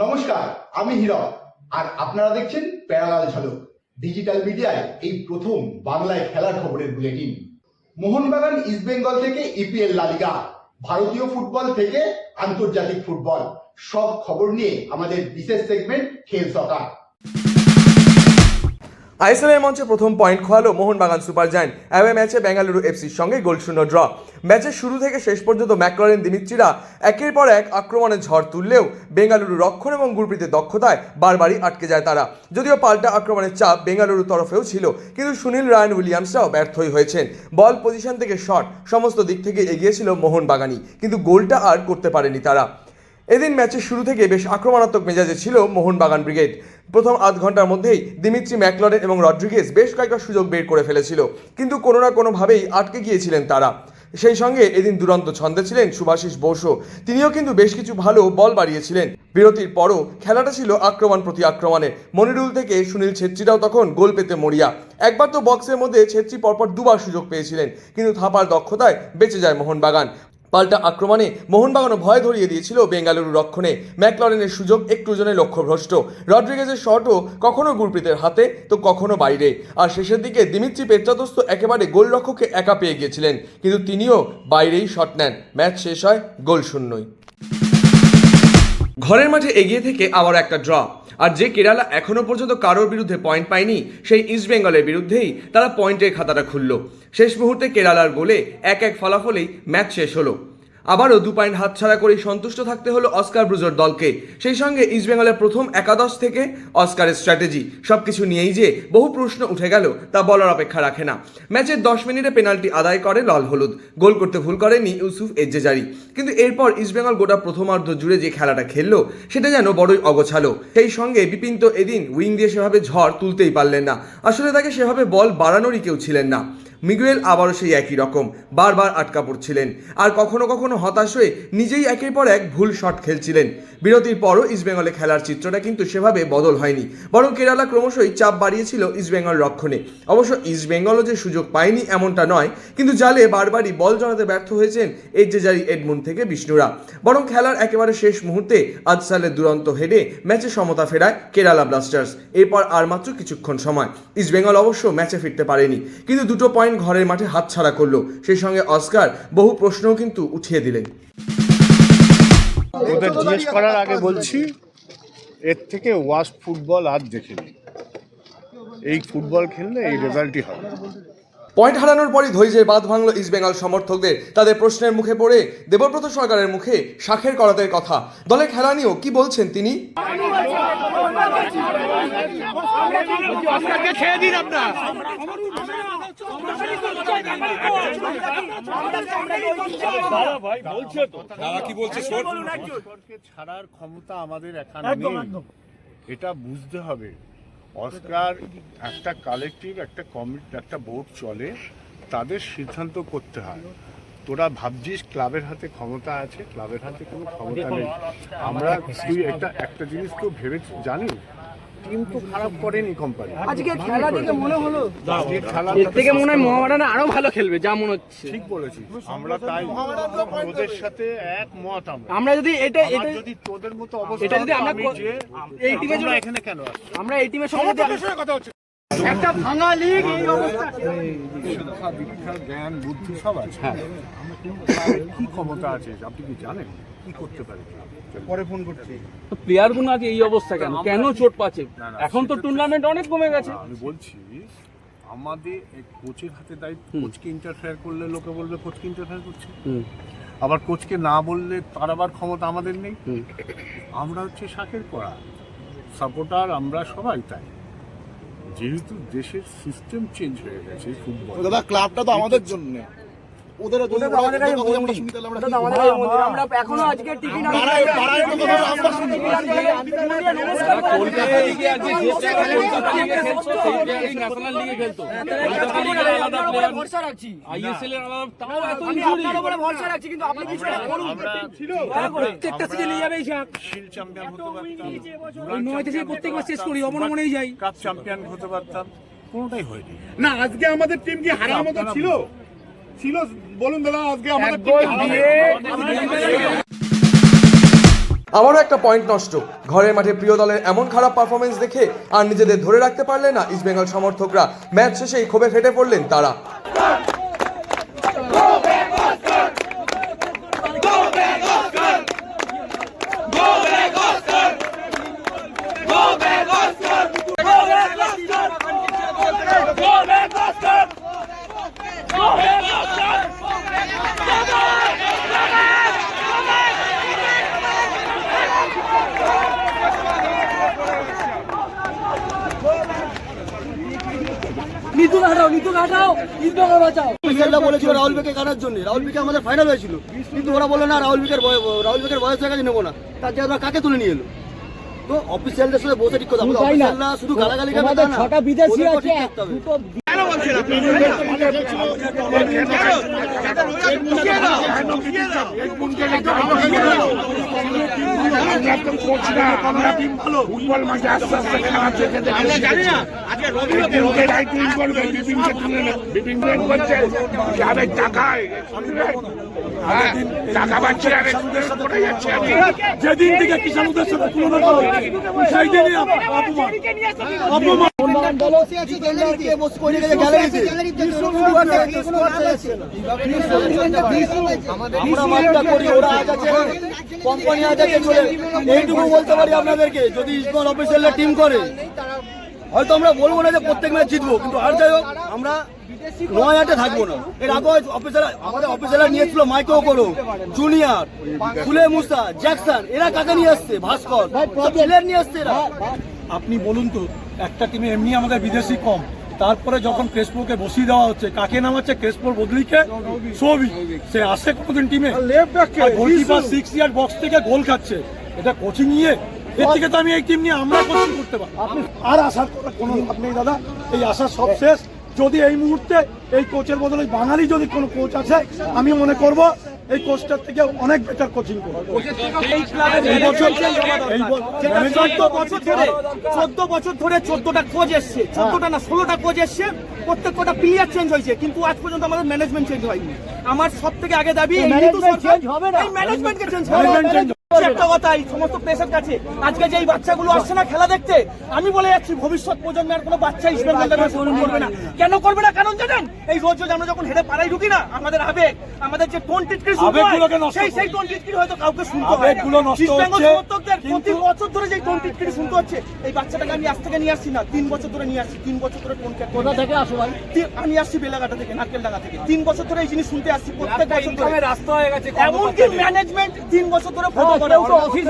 নমস্কার, আমি হীরক আর আপনারা দেখছেন প্যারালাল ঝলক ডিজিটাল মিডিয়ায় এই প্রথম বাংলায় খেলার খবরের বুলেটিন। মোহনবাগান ইস্টবেঙ্গল থেকে ইপিএল লা লিগা, ভারতীয় ফুটবল থেকে আন্তর্জাতিক ফুটবল, সব খবর নিয়ে আমাদের বিশেষ সেগমেন্ট খেল সকার। আইএসএলের মঞ্চে প্রথম পয়েন্ট খোয়ালো মোহনবাগান সুপার জায়ান্ট। অ্যাওয়ে ম্যাচে বেঙ্গালুরু এফসির সঙ্গে 0-0 ড্র। ম্যাচের শুরু থেকে শেষ পর্যন্ত ম্যাকলরেন দিমিত্রিরা একের পর এক আক্রমণে ঝড় তুললেও বেঙ্গালুরু রক্ষণ এবং গুরপ্রীতের দক্ষতায় বারবারই আটকে যায় তারা। যদিও পাল্টা আক্রমণের চাপ বেঙ্গালুরুর তরফেও ছিল, কিন্তু সুনীল রায়ন উইলিয়ামসরাও ব্যর্থই হয়েছেন। বল পজিশন থেকে শট সমস্ত দিক থেকে এগিয়ে ছিল মোহনবাগানই, কিন্তু গোলটা আর করতে পারেনি তারা। এদিন ম্যাচের শুরু থেকে বেশ আক্রমণাত্মক মেজাজে ছিল মোহনবাগান ব্রিগেড। প্রথম আধ ঘন্টার মধ্যেই দিমিত্রি, ম্যাকলরেন এবং রড্রিগেজ বেশ কয়েকটা সুযোগ বের করে ফেলেছিল, কিন্তু কোনো না কোনোভাবেই আটকে গিয়েছিলেন তারা। সেই সঙ্গে এদিন দুরন্ত ছন্দে ছিলেন শুভাশিস বোসও, তিনিও কিন্তু বেশ কিছু ভালো বল বাড়িয়েছিলেন। বিরতির পরও খেলাটা ছিল আক্রমণ প্রতি আক্রমণে। মনিরুল থেকে সুনীল ছেত্রীরাও তখন গোল পেতে মরিয়া। একবার তো বক্সের মধ্যে ছেত্রী পরপর দুবার সুযোগ পেয়েছিলেন, কিন্তু থাপার দক্ষতায় বেঁচে যায় মোহনবাগান। পাল্টা আক্রমণে মোহনবাগানও ভয় ধরিয়ে দিয়েছিল বেঙ্গালুরু রক্ষণে। ম্যাকলরেনের সুযোগ একটু জনে লক্ষ্যভ্রষ্ট। রড্রিগেজের শটও কখনো গুরপ্রীতের হাতে তো কখনো বাইরে। আর শেষের দিকে দিমিত্রি পেত্রাদোস্ত একেবারে গোলরক্ষককে একা পেয়ে গিয়েছিলেন, কিন্তু তিনিও বাইরেই শট নেন। ম্যাচ শেষ হয় গোল শূন্যই। ঘরের মাঠে এগিয়ে থেকে আবার একটা ড্র। আর যে কেরালা এখনো পর্যন্ত কারোর বিরুদ্ধে পয়েন্ট পায়নি, সেই ইস্টবেঙ্গলের বিরুদ্ধেই তারা পয়েন্টের খাতাটা খুলল। শেষ মুহূর্তে কেরালার গোলে 1-1 ফলাফলেই ম্যাচ শেষ হলো। আবারও 2 পয়েন্ট হাতছাড়া করেই সন্তুষ্ট থাকতে হলো অস্কার ব্রুজোর দলকে। সেই সঙ্গে ইস্টবেঙ্গলের প্রথম একাদশ থেকে অস্কারের স্ট্র্যাটেজি, সবকিছু নিয়েই যে বহু প্রশ্ন উঠে গেল তা বলার অপেক্ষা রাখে না। ম্যাচের 10 মিনিটে পেনাল্টি আদায় করে লাল হলুদ। গোল করতে ভুল করেনি ইউসুফ এজ্জেজারি, কিন্তু এরপর ইস্টবেঙ্গল গোটা প্রথমার্ধ জুড়ে যে খেলাটা খেললো সেটা যেন বড়ই অগোছালো। সেই সঙ্গে বিপিন তো এদিন উইং দিয়ে সেভাবে ঝড় তুলতেই পারলেন না। আসলে তাকে সেভাবে বল বাড়ানোরই কেউ ছিলেন না। মিগুয়েল আবারও সেই একই রকম বারবার আটকা পড়ছিলেন, আর কখনো কখনো হতাশ হয়ে নিজেই একের পর এক ভুল শট খেলছিলেন। বিরতির পরও ইস্টবেঙ্গলে খেলার চিত্রটা কিন্তু সেভাবে বদল হয়নি, বরং কেরালা ক্রমশই চাপ বাড়িয়েছিল ইস্টবেঙ্গল রক্ষণে। অবশ্য ইস্টবেঙ্গলও যে সুযোগ পায়নি এমনটা নয়, কিন্তু জালে বারবারই বল জড়াতে ব্যর্থ হয়েছেন এজ্জেজারি, এডমুন্ড থেকে বিষ্ণুরা। বরং খেলার একেবারে শেষ মুহূর্তে আজসালের দুরন্ত হেডে ম্যাচে সমতা ফেরায় কেরালা ব্লাস্টার্স। এরপর আর মাত্র কিছুক্ষণ সময়। ইস্টবেঙ্গল অবশ্য ম্যাচে ফিরতে পারেনি, কিন্তু 2 পয়েন্ট ঘরের মাঠে হাতছাড়া করলো। সেই সঙ্গে অস্কার বহু প্রশ্নও কিন্তু উঠিয়ে দিলেন। ওদের জিজ্ঞেস করার আগে বলছি, এর থেকে ওয়ার্স্ট ফুটবল আর দেখিনি। এই ফুটবল খেললে এই রেজাল্টই হবে। পয়েন্ট হারানোর পরই ধৈর্যের বাঁধ ভাঙল ইস্টবেঙ্গল সমর্থকদের। তাদের প্রশ্নের মুখে পড়ে দেবব্রত সরকারের মুখে শাখের করাতের কথা। দলের খেলা নিয়েও কি বলছেন তিনি। ছাড়ার ক্ষমতা আমাদের এখানে নেই, এটা বুঝতে হবে। অস্কার একটা কালেকটিভ, একটা কমিটি, একটা বোর্ড চলে, তাদের সিদ্ধান্ত করতে হয়। তোরা ভাবছিস ক্লাবের হাতে ক্ষমতা আছে, ক্লাবের হাতে কোনো ক্ষমতা নেই। আমরা তুই একটা জিনিস তো ভেবে জানি, টিম তো খারাপ করেনি কোম্পানি। আজকে খেলা দেখে মনে হলো এর থেকে মনে হয় মোহামেডান আরো ভালো খেলবে, যা মনে হচ্ছে। ঠিক বলেছিস, আমরা তাই তোদের সাথে একমত। আমরা যদি এটা যদি তোদের মতো অবস্থা, এটা যদি আমরা এই টিমে এখানে কেন আমরা এই টিমের সঙ্গে কথা হচ্ছে একটা ভাঙা লিগ, এই অবস্থা। শিক্ষা, দীক্ষা, জ্ঞান, বুদ্ধি সব আছে, কি ক্ষমতা আছে আপনি কি জানেন? কি করতে পারে? পরে ফোন করছি। প্লেয়ার গুলো আজ এই অবস্থা কেন কেন চোট পাচ্ছে? এখন তো টুর্নামেন্ট অনেক কমে গেছে। আমি বলছি আমাদের কোচের হাতে দায়িত্ব। কোচকে ইন্টারফেয়ার করলে লোকে বলবে কোচকে ইন্টারফেয়ার করছে, আবার কোচকে না বললে তার আবার ক্ষমতা আমাদের নেই। আমরা হচ্ছে শাখের করা সাপোর্টার, আমরা সবাই তাই। যেহেতু দেশের সিস্টেম চেঞ্জ হয়ে গেছে ফুটবল, দাদা ক্লাবটা তো আমাদের জন্য, ওদের আমাদের কাছে আমরা এখনো আজকে টিভি না কলকাতা লিগে আজকে যে কলকাতা লিগে খেলতো সেই ন্যাশনাল লিগে খেলতো। কলকাতা লিগে আলাদা প্লেয়ার, ভরসা রাখছি, আইএসএল এর আলাদা, তাও এত আমি ইনজুরি। আপনার উপরে ভরসা রাখছি, কিন্তু আপনি কিছু করুন। প্রত্যেকটা সিজনে নিয়ে যাবে শাক, শিল্ড চ্যাম্পিয়ন হতে পারতাম, ওই 9 থেকে প্রত্যেকবার শেষ করি, অবনমনেই যাই, কাপ চ্যাম্পিয়ন হতে পারতাম, কোনোটাই হয়নি। না। আজকে আমাদের টিম কি হারার মতো ছিল? বলুন দাদা, আজকে আমাদের টিম আমারও একটা পয়েন্ট নষ্ট। ঘরের মাঠে প্রিয় দলের এমন খারাপ পারফরমেন্স দেখে আর নিজেদের ধরে রাখতে পারলে না ইস্টবেঙ্গল সমর্থকরা। ম্যাচ শেষেই ক্ষোভে ফেটে পড়লেন তারা। বলেছিল রাহুল বেকে কাটার জন্য, রাহুল বেকে আমাদের ফাইনাল হয়েছিল, কিন্তু ওরা বললো না রাহুল বেকের বয়স হয়ে গেছে নেবো না। তার জায়গায় ওরা কাকে তুলে নিয়ে এলো? তো অফিসিয়ালদের সাথে বসে ঠিক কথা বলো, অফিসিয়ালরা শুধু গালাগালি খাবে তা না, ছটা বিদেশি আছে যেদিন থেকে কিষানদের সাথে তুলনা করো সেই দিনই অপমান। কোম্পানি আছে এইটুকু বলতে পারি আপনাদেরকে, যদি ইস্টবেঙ্গল অফিসিয়ালরা টিম করে হয়তো আমরা বলবো না যে প্রত্যেক ম্যাচ জিতবো, কিন্তু আর যাই হোক আমরা 9-8-এ থাকবো না। এর আগে আমাদের অফিসাররা নিয়েছিল মাইকেল করো, জুনিয়র, ফুলে মুসা, জ্যাকসন, এরা কাকে নিয়ে আসছে? ভাস্কর, প্লেয়ার নিয়ে আসছে এরা। আপনি বলুন তো, একটা টিমে এমনি আমাদের বিদেশি কম, তারপরে যখন ক্রেসপোকে বসিয়ে দেওয়া হচ্ছে, কাকে নামাচ্ছে? ক্রেসপোর বদলিকে সৌভিক। সে আসে কোনোদিন টিমে? গোলকিপার 6 ইয়ার্ড বক্স থেকে গোল খাচ্ছে, এটা কোচিং নিয়ে? এর থেকে তো আমি এই টিম নিয়ে আমরা কোচিং করতে পারি। আর আসার কোনো লাভ নেই দাদা, এই আশা সব শেষ। যদি এই মুহূর্তে এই কোচের বদলে বাঙালি যদি কোনো কোচ আছে, আমি মনে করব এই কোচটার থেকে অনেক বেটার কোচিং করবে। 14 বছর ধরে 14টা কোচ এসছে, 14টা না 16টা কোচ এসছে, প্রত্যেকটা প্লেয়ার চেঞ্জ হয়েছে, কিন্তু আজ পর্যন্ত আমাদের ম্যানেজমেন্ট চেঞ্জ হয়নি। আমার সব থেকে আগে দাবি এই ম্যানেজমেন্টকে চেঞ্জ হবে। একটা কথা এই সমস্ত প্লেসের কাছে, আজকে যে এই বাচ্চাগুলো আসছে না খেলা দেখতে, আমি বলে যাচ্ছি ভবিষ্যৎ প্রজন্মের কোনো বাচ্চা ইস্টবেঙ্গল করবে না। কেন করবে না? কারণ জানেন, এই রোজ আমরা যখন হেডে পাড়ায় ঢুকি না, আমাদের আবেগ, আমাদের যে টোন টিটকিরি সেই টোন টিটকিরি হয়তো কাউকে শুনতে হয়। ইস্টবেঙ্গল সমর্থকদের প্রতি বছর ধরে যে টোন টিটকিরি শুনতে হচ্ছে, এই বাচ্চাটাকে আমি আজ থেকে নিয়ে আসছি না, 3 বছর ধরে নিয়ে আসছি। 3 বছর ধরে কোথা থেকে আসো ভাই? আমি আসছি বেলাঘাটা থেকে, নারকেলডাঙ্গা থেকে। 3 বছর ধরে এই জিনিস শুনতে আসছি, প্রত্যেক বছর ধরে রাস্তা হয়ে গেছে। এমনকি ম্যানেজমেন্ট 3 বছর ধরে ফটো করে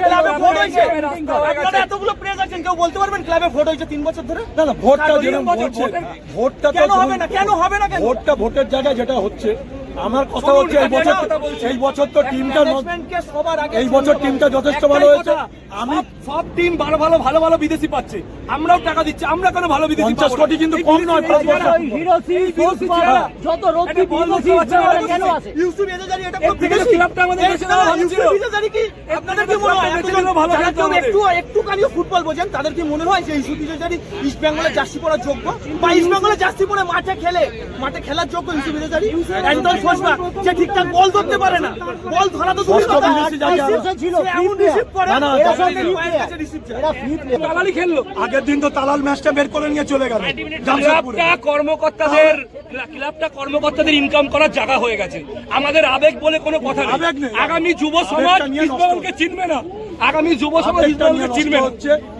ক্লাবে ভোট হয়েছে। আপনারা এতগুলো প্রেস আছেন, কেউ বলতে পারবেন ক্লাবে ভোট হয়েছে 3 বছর ধরে? না না, ভোটটা যেরকম বলছে, ভোটটা কেন হবে না? কেন হবে না? ভোটটা ভোটের জায়গায় যেটা হচ্ছে, আমার কথা হচ্ছে এই বছর তো টিমটা, এই বছর টিমটা যথেষ্ট ভালো হয়েছে। আমি সব টিম ভালো ভালো বিদেশি পাচ্ছে, আমরাও টাকা দিচ্ছি, আমরা কেন ভালো বিদেশি 50 কোটি কিন্তু কম নয়। যত রোগী কেন আছে? ইউসুফ এজাজারি এটা খুব বিদেশি ক্লাবটা আমাদের দেশে না। ইউসুফ এজাজারি কি আপনাদের কি মনে হয়? একটুখানি ফুটবল বোঝেন, তাদের কি মনে হয় যে ইউসুফ এজাজারি ইস্ট বেঙ্গলের জার্সি পরার যোগ্য, বা ইস্ট বেঙ্গলের জার্সি পরে মাঠে খেলার যোগ্য ইউসুফ এজাজারি? একদম সোজা, যে ঠিকঠাক বল ধরতে পারে না, বল ধরা তো দূরের কথা, এমন রিসিভ করে না, তালালি খেললো। আগের দিন তো তালাল ম্যাচটা বের করে নিয়ে চলে গেল। ক্লাবটা কর্মকর্তাদের ইনকাম করার জায়গা হয়ে গেছে। আমাদের আবেগ বলে কোনো কথা নেই। আগামী যুব সমাজ ইস্টবেঙ্গলকে চিনবে না, আগামী যুব সমাজ ইস্টবেঙ্গলকে চিনবে না।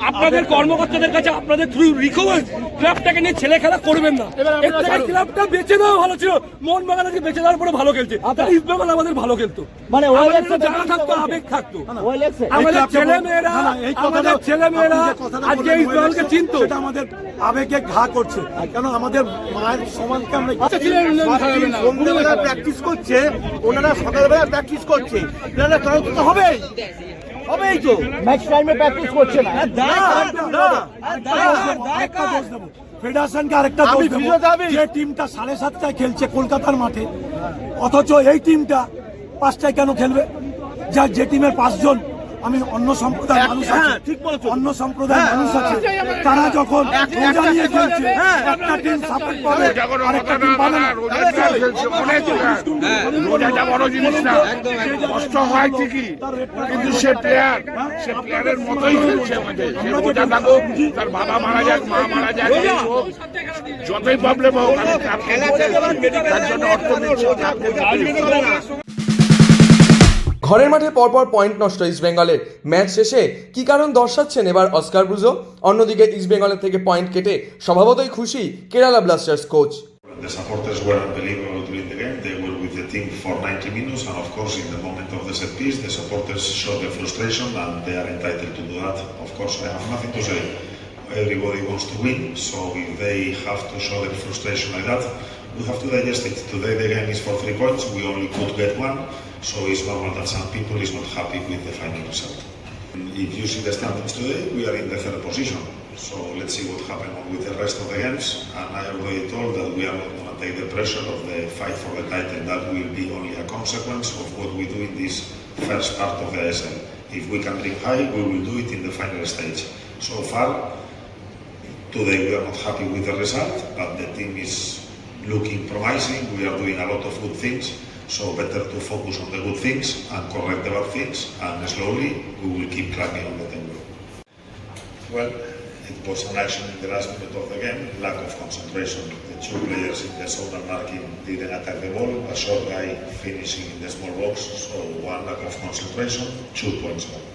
আপনাদের কর্মকর্তাদের কাছে আপনাদের থ্রু রিকোয়েস্ট, ক্লাবটাকে নিয়ে ছেলে খেলা করবেন না। এর থেকে ক্লাবটা বেঁচে দেওয়া ভালো ছিল। মোহনবাগানকে বেঁচে দেওয়ার পরে ভালো খেলছে, তাহলে ইস্টবেঙ্গল আমাদের ভালো খেলতো, মানে জায়গা থাকতো, আবেগ থাকতো। আমাদের ছেলেমেয়েরা আজকে ইস্টবেঙ্গলকে চিনতো, সেটা আমাদের আবেগে ঘা করছে। কেন আমাদের মায়ের সমানকে আমরা সন্ধ্যেবেলা প্র্যাকটিস করছে, ওনারা সকালবেলা প্র্যাকটিস করছে, এনারা ক্লান্ত তো হবেই তো। ম্যাচ টাইমে প্র্যাকটিস করছে না। ফেডারেশনকে আরেকটা দোষ দেবো, যে টিমটা 7:30টায় খেলছে কলকাতার মাঠে, অথচ এই টিমটা 5টায় কেন খেলবে? যে টিমের 5 জন আমি অন্য সম্প্রদায়ের মানুষ আছে, ঠিক বলেছো। অন্য সম্প্রদায়ের মানুষ আছে, তারা যখন রোজা নিয়ে খেলছে, একটা টিম সাপোর্ট পাবে আরেকটা টিম পাবে না। রোজাটা বড় জিনিস না, কষ্ট হয় ঠিকই, কিন্তু সে প্লেয়ারের মতোই খেলছে আমাদের। সে রোজা থাকুক, তার বাবা মারা যাক, মা মারা যাক, এই হোক, যতই প্রবলেম হোক, আমি তার জন্য অর্থ দিচ্ছি। ঘরের মাঠে পরপর পয়েন্ট নষ্ট ইস্টবেঙ্গলের। ম্যাচ শেষে কি কারণ দর্শাচ্ছেন এবার অস্কার ব্রুজো? অন্যদিকে ইস্টবেঙ্গলের থেকে পয়েন্ট কেটে স্বভাবতই খুশি Kerala Blasters coach. The supporters were unbelievable during the game. They were with the team for 90 minutes, and of course, in the moment of the set piece, the supporters showed the frustration, and they are entitled to do that. Of course, I have nothing to say. Everybody wants to win, so if they have to show their frustration like that, we have to digest it. Today, the game is for 3 points. We only could get 1, so it's normal that some people is not happy with the final result. If you see the standings today, we are in the 3rd position. So let's see what happens with the rest of the games. And I already told that we are not going to take the pressure of the fight for the title. That will be only a consequence of what we do in this first part of the ASL. If we can dream high, we will do it in the final stage. So far, today we are not happy with the result, but the team is looking promising. We are doing a lot of good things. So better to focus on the good things and correct the bad things. And slowly, we will keep climbing on the table. Well, it was an action in the last minute of the game, lack of concentration. The 2 players in the southern marking didn't attack the ball, a short guy finishing in the small box, so 1 lack of concentration, 2 points more.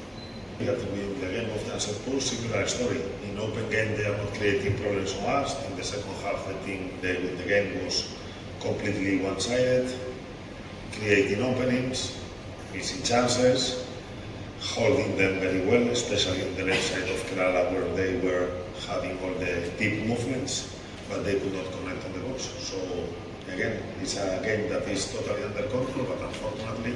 We have to win the game of the answer pool, similar story. In open game they are not creating problems on us. In the second half the team they with the game was completely one-sided, creating openings, missing chances, holding them very well, especially on the left side of Kerala where they were having all the deep movements, but they could not connect on the box. So again, it's a game that is totally under control, but unfortunately,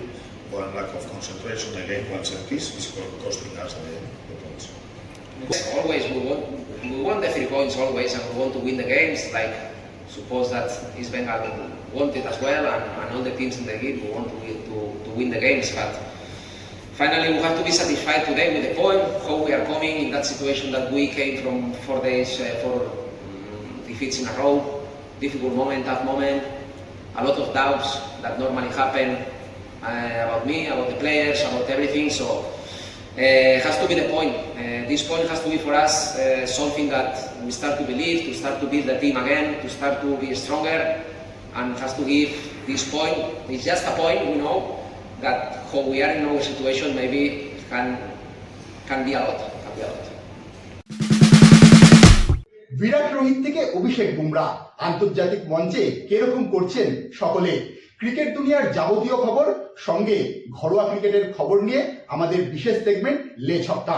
1 lack of concentration, again, 1 set piece is costing us the points. Always we want the 3 points always, and we want to win the games. Like suppose that East Bengal want it as well, and all the teams in the league we want to win the games. But finally, we have to be satisfied today with the point. How we are coming in that situation that we came from 4 days, 4 defeats in a row, difficult moment, tough moment, a lot of doubts that normally happen about me, about the players, about everything. So. It has to be the point. This point has to be for us something that we start to believe, to start to build the team again, to start to be stronger, and has to give this point. It's just a point, we know that how we are in our situation maybe can be a lot. বিরাট রোহিত থেকে অভিষেক বুমরা আন্তর্জাতিক মঞ্চে কিরকম করছেন সকলে। Cricket দুনিয়ার যাবতীয় খবর সঙ্গে ঘরোয়া ক্রিকেটের খবর নিয়ে আমাদের বিশেষ সেগমেন্ট লে ছক্কা।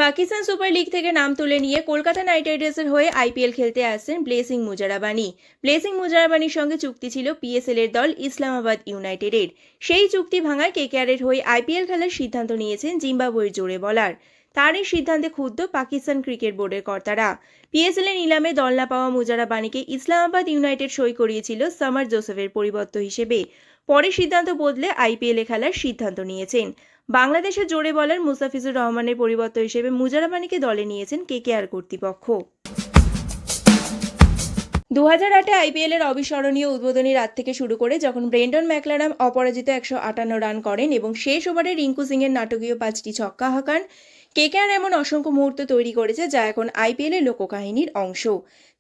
পাকিস্তান সুপার লিগ থেকে নাম তুলে নিয়ে কলকাতা নাইট রাইডার্সের হয়ে আইপিএল খেলতে আসছেন ব্লেসিং মুজারাবানি। ব্লেসিং মুজারাবানির সঙ্গে চুক্তি ছিল পিএসএল এর দল ইসলামাবাদ ইউনাইটেডের। সেই চুক্তি ভাঙায় কেকেআরের হয়ে আইপিএল খেলার সিদ্ধান্ত নিয়েছেন জিম্বাবুয়ের জোরে বলার। তার এই সিদ্ধান্তে ক্ষুব্ধ পাকিস্তান ক্রিকেট বোর্ডের কর্তারা। পিএসএল এর নিলামে দল না পাওয়া মুজারাবানিকে ইসলামাবাদ ইউনাইটেড সই করিয়েছিল সামার জোসেফের পরিবর্তন হিসেবে। পরে সিদ্ধান্ত বদলে আইপিএলে খেলার সিদ্ধান্ত নিয়েছেন। বাংলাদেশের জোরে বলার মুস্তাফিজুর রহমানের পরিবর্তন হিসেবে মুজারাবানিকে দলে নিয়েছেন কেকেআর কর্তৃপক্ষ। 2008-এ আইপিএলের অবিস্মরণীয় উদ্বোধনী রাত থেকে শুরু করে যখন ব্রেন্ডন ম্যাকলারাম অপরাজিত 158 রান করেন এবং শেষ ওভারে রিঙ্কু সিংয়ের নাটকীয় 5টি ছক্কা হাঁকান, কেকেআর এমন অসংখ্য মুহূর্ত তৈরি করেছে যা এখন আইপিএলের লোককাহিনীর অংশ।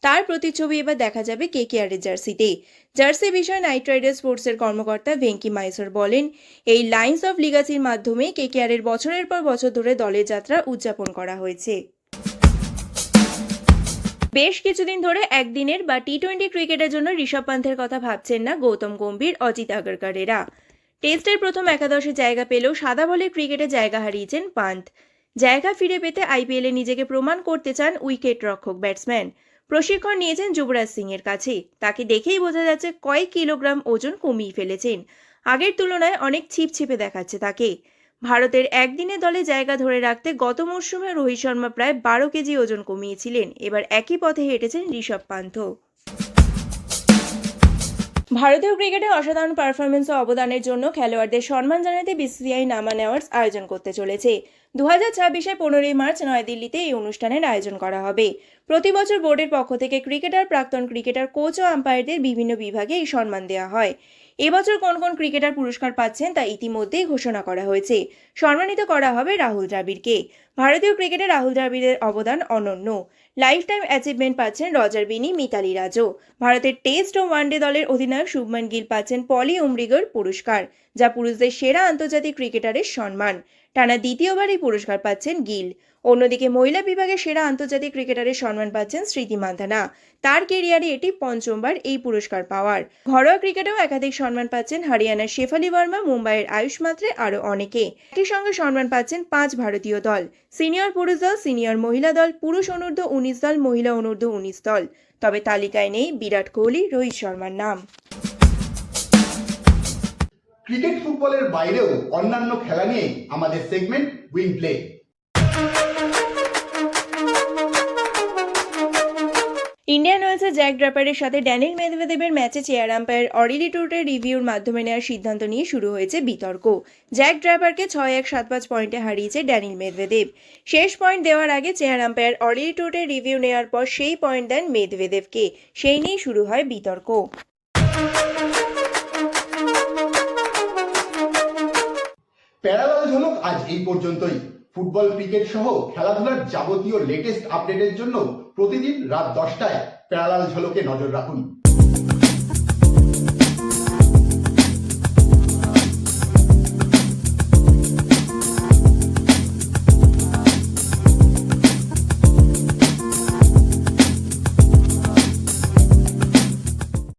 তার প্রতিচ্ছবি এবার দেখা যাবে কেকেআরের জার্সিতে। জার্সি বিষয়ে নাইট রাইডার্স স্পোর্টসের কর্মকর্তা ভেঙ্কি মাইসর বলেন, এই লাইন্স অফ লিগাসির মাধ্যমে কেকেআরের বছরের পর বছর ধরে দলের যাত্রা উদযাপন করা হয়েছে। বেশ কিছুদিন ধরে একদিনের বা টি-20 ক্রিকেটের জন্য ঋষভ পান্থের কথা ভাবছেন না গৌতম গম্ভীর, অজিত আগরকরেরা। টেস্টের প্রথম একাদশে জায়গা পেলেও সাদা বলের ক্রিকেটে জায়গা হারিয়েছেন পান্থ। জায়গা ফিরে পেতে আইপিএলে নিজেকে প্রমাণ করতে চান উইকেট রক্ষক ব্যাটসম্যান। প্রশিক্ষণ নিয়েছেন যুবরাজ সিং এর কাছে। তাকে দেখেই বোঝা যাচ্ছে কয়েক কিলোগ্রাম ওজন কমিয়ে ফেলেছেন। আগের তুলনায় অনেক ছিপছিপে দেখাচ্ছে তাকে। ভারতের একদিনে দলে জায়গা ধরে রাখতে গত মরশুমে রোহিত শর্মা প্রায় 12 কেজি ওজন কমিয়েছিলেন। এবার একই পথে হেঁটেছেন ঋষভ পান্থ। ভারতীয় ক্রিকেটে অসাধারণ পারফরমেন্স ও অবদানের জন্য খেলোয়াড়দের সম্মান জানাতে বিসিসিআই নামান অ্যাওয়ার্ডস আয়োজন করতে চলেছে। 2026-এর 15ই মার্চ নয়াদিল্লিতে এই অনুষ্ঠানের আয়োজন করা হবে। প্রতি বছর বোর্ডের পক্ষ থেকে ক্রিকেটার, প্রাক্তন ক্রিকেটার, কোচ ও আম্পায়ারদের বিভিন্ন বিভাগে এই সম্মান দেওয়া হয়। এবছর কোন কোন ক্রিকেটার পুরস্কার পাচ্ছেন তা ইতিমধ্যেই ঘোষণা করা হয়েছে। সম্মানিত করা হবে রাহুল দ্রাবিড়কে। ভারতীয় ক্রিকেটে রাহুল দ্রাবিড়ের অবদান অনন্য। লাইফ টাইম অ্যাচিভমেন্ট পাচ্ছেন রজার বিনি, মিতালি রাজও। ভারতের টেস্ট ও ওয়ানডে দলের অধিনায়ক শুভমান গিল পাচ্ছেন পলি উমরিগর পুরস্কার, যা পুরুষদের সেরা আন্তর্জাতিক ক্রিকেটারের সম্মান। টানা দ্বিতীয়বার এই পুরস্কার পাচ্ছেন গিল। অন্যদিকে মহিলা বিভাগে সেরা আন্তর্জাতিক ক্রিকেটারের সম্মান পাচ্ছেন স্মৃতি মান্ধানা। তার কেরিয়ারে এটি পঞ্চমবার এই পুরস্কার পাওয়ার। ঘরোয়া ক্রিকেটেও একাধিক সম্মান পাচ্ছেন হরিয়ানার শেফালি বর্মা, মুম্বাইয়ের আয়ুষ মাত্রে, আরও অনেকে। একই সঙ্গে সম্মান পাচ্ছেন 5 ভারতীয় দল: সিনিয়র পুরুষ দল, সিনিয়র মহিলা দল, পুরুষ অনূর্ধ্ব 19 দল, মহিলা অনূর্ধ্ব 19 দল। তবে তালিকায় নেই বিরাট কোহলি, রোহিত শর্মার নাম। ক্রিকেট ফুটবলের বাইরেও অন্যান্য খেলা নিয়ে আমাদের সেগমেন্ট উইং প্লে। ইন্ডিয়ান ওয়েলসের জ্যাক ড্র্যাপারের সাথে ড্যানিল মেদভেদেবের ম্যাচে চেয়ার আম্পায়ার অরিলি টুটের রিভিউর মাধ্যমে নেওয়ার সিদ্ধান্ত নিয়ে শুরু হয়েছে বিতর্ক। জ্যাক ড্র্যাপারকে 6-1, 7-5 পয়েন্টে হারিয়েছে ড্যানিল মেদভেদেব। শেষ পয়েন্ট দেওয়ার আগে চেয়ার আম্পায়ার অরিলি টুটের রিভিউ নেওয়ার পর সেই পয়েন্ট দেন মেদভেদেবকে। সেই নিয়েই শুরু হয় বিতর্ক। প্যারালাল ঝলক আজ এই পর্যন্তই। ফুটবল, ক্রিকেট সহ খেলাধুলার যাবতীয় লেটেস্ট আপডেটের জন্য প্রতিদিন রাত 10টায় প্যারালাল ঝলকে নজর রাখুন।